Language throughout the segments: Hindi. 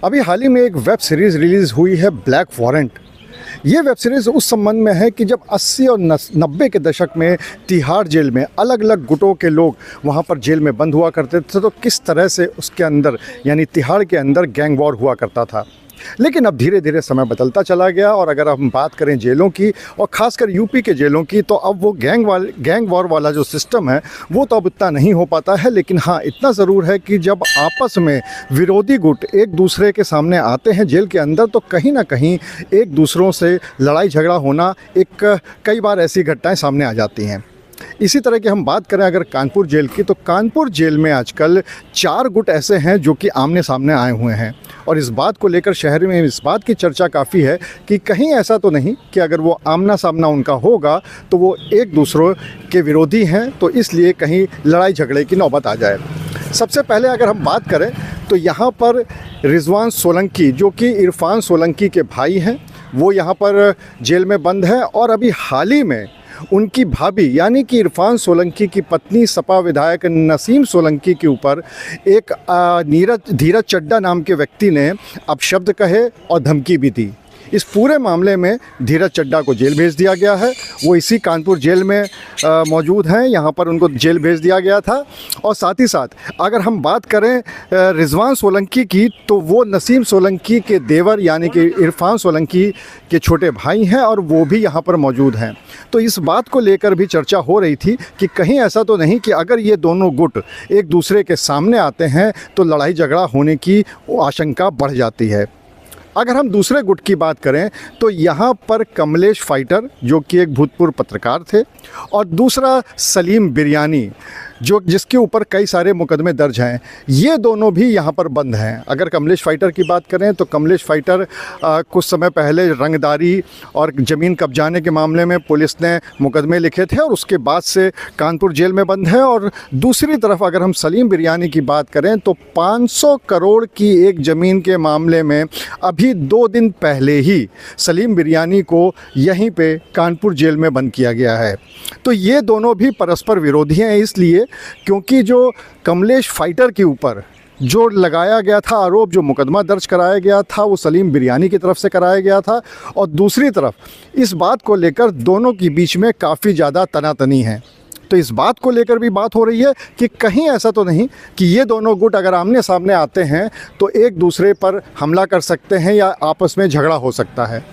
अभी हाल ही में एक वेब सीरीज़ रिलीज़ हुई है ब्लैक वारंट। ये वेब सीरीज़ उस संबंध में है कि जब 80 और 90 के दशक में तिहाड़ जेल में अलग अलग गुटों के लोग वहाँ पर जेल में बंद हुआ करते थे, तो किस तरह से उसके अंदर यानी तिहाड़ के अंदर गैंग वॉर हुआ करता था। लेकिन अब धीरे धीरे समय बदलता चला गया और अगर हम बात करें जेलों की और ख़ासकर यूपी के जेलों की, तो अब वो गैंग वॉर वाला जो सिस्टम है वो तो अब इतना नहीं हो पाता है। लेकिन हाँ, इतना ज़रूर है कि जब आपस में विरोधी गुट एक दूसरे के सामने आते हैं जेल के अंदर, तो कहीं ना कहीं एक दूसरों से लड़ाई झगड़ा होना, कई बार ऐसी घटनाएं सामने आ जाती हैं। इसी तरह की हम बात करें अगर कानपुर जेल की, तो कानपुर जेल में आजकल 4 गुट ऐसे हैं जो कि आमने सामने आए हुए हैं और इस बात को लेकर शहर में इस बात की चर्चा काफ़ी है कि कहीं ऐसा तो नहीं कि अगर वो आमना सामना उनका होगा तो वो एक दूसरे के विरोधी हैं, तो इसलिए कहीं लड़ाई झगड़े की नौबत आ जाए। सबसे पहले अगर हम बात करें तो यहाँ पर रिजवान सोलंकी, जो कि इरफान सोलंकी के भाई हैं, वो यहाँ पर जेल में बंद है और अभी हाल ही में उनकी भाभी यानी कि इरफान सोलंकी की पत्नी सपा विधायक नसीम सोलंकी के ऊपर एक धीरज चड्ढा नाम के व्यक्ति ने अपशब्द कहे और धमकी भी दी। इस पूरे मामले में धीरज चड्ढा को जेल भेज दिया गया है। वो इसी कानपुर जेल में मौजूद हैं, यहाँ पर उनको जेल भेज दिया गया था। और साथ ही साथ अगर हम बात करें रिजवान सोलंकी की, तो वो नसीम सोलंकी के देवर यानी कि इरफान सोलंकी के छोटे भाई हैं और वो भी यहाँ पर मौजूद हैं। तो इस बात को लेकर भी चर्चा हो रही थी कि कहीं ऐसा तो नहीं कि अगर ये दोनों गुट एक दूसरे के सामने आते हैं तो लड़ाई झगड़ा होने की आशंका बढ़ जाती है। अगर हम दूसरे गुट की बात करें तो यहाँ पर कमलेश फाइटर, जो कि एक भूतपूर्व पत्रकार थे, और दूसरा सलीम बिरयानी, जिसके ऊपर कई सारे मुकदमे दर्ज हैं, ये दोनों भी यहाँ पर बंद हैं। अगर कमलेश फाइटर की बात करें तो कमलेश फाइटर कुछ समय पहले रंगदारी और ज़मीन कब्जाने के मामले में पुलिस ने मुकदमे लिखे थे और उसके बाद से कानपुर जेल में बंद है। और दूसरी तरफ अगर हम सलीम बिरयानी की बात करें तो 500 करोड़ की एक ज़मीन के मामले में अभी 2 दिन पहले ही सलीम बिरयानी को यहीं पे कानपुर जेल में बंद किया गया है। तो ये दोनों भी परस्पर विरोधी हैं, इसलिए क्योंकि जो कमलेश फाइटर के ऊपर जो लगाया गया था आरोप, जो मुकदमा दर्ज कराया गया था, वो सलीम बिरयानी की तरफ से कराया गया था। और दूसरी तरफ इस बात को लेकर दोनों के बीच में काफ़ी ज़्यादा तनातनी है। तो इस बात को लेकर भी बात हो रही है कि कहीं ऐसा तो नहीं कि ये दोनों गुट अगर आमने सामने आते हैं तो एक दूसरे पर हमला कर सकते हैं या आपस में झगड़ा हो सकता है।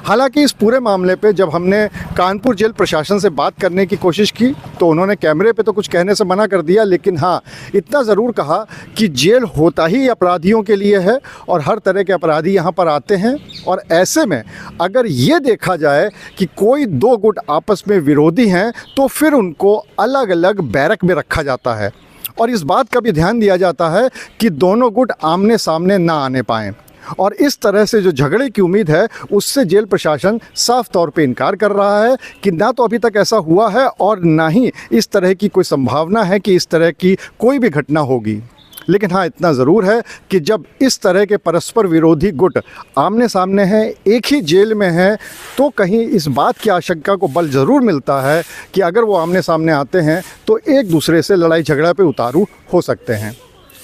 हालांकि इस पूरे मामले पे जब हमने कानपुर जेल प्रशासन से बात करने की कोशिश की तो उन्होंने कैमरे पे तो कुछ कहने से मना कर दिया, लेकिन हाँ, इतना ज़रूर कहा कि जेल होता ही अपराधियों के लिए है और हर तरह के अपराधी यहाँ पर आते हैं। और ऐसे में अगर ये देखा जाए कि कोई 2 गुट आपस में विरोधी हैं तो फिर उनको अलग अलग बैरक में रखा जाता है और इस बात का भी ध्यान दिया जाता है कि दोनों गुट आमने सामने ना आने पाएँ। और इस तरह से जो झगड़े की उम्मीद है उससे जेल प्रशासन साफ तौर पे इनकार कर रहा है कि ना तो अभी तक ऐसा हुआ है और ना ही इस तरह की कोई संभावना है कि इस तरह की कोई भी घटना होगी। लेकिन हाँ, इतना ज़रूर है कि जब इस तरह के परस्पर विरोधी गुट आमने सामने हैं, एक ही जेल में हैं, तो कहीं इस बात की आशंका को बल ज़रूर मिलता है कि अगर वो आमने सामने आते हैं तो एक दूसरे से लड़ाई झगड़ा पे उतारू हो सकते हैं।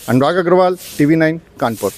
अनुराग अग्रवाल, TV9, कानपुर।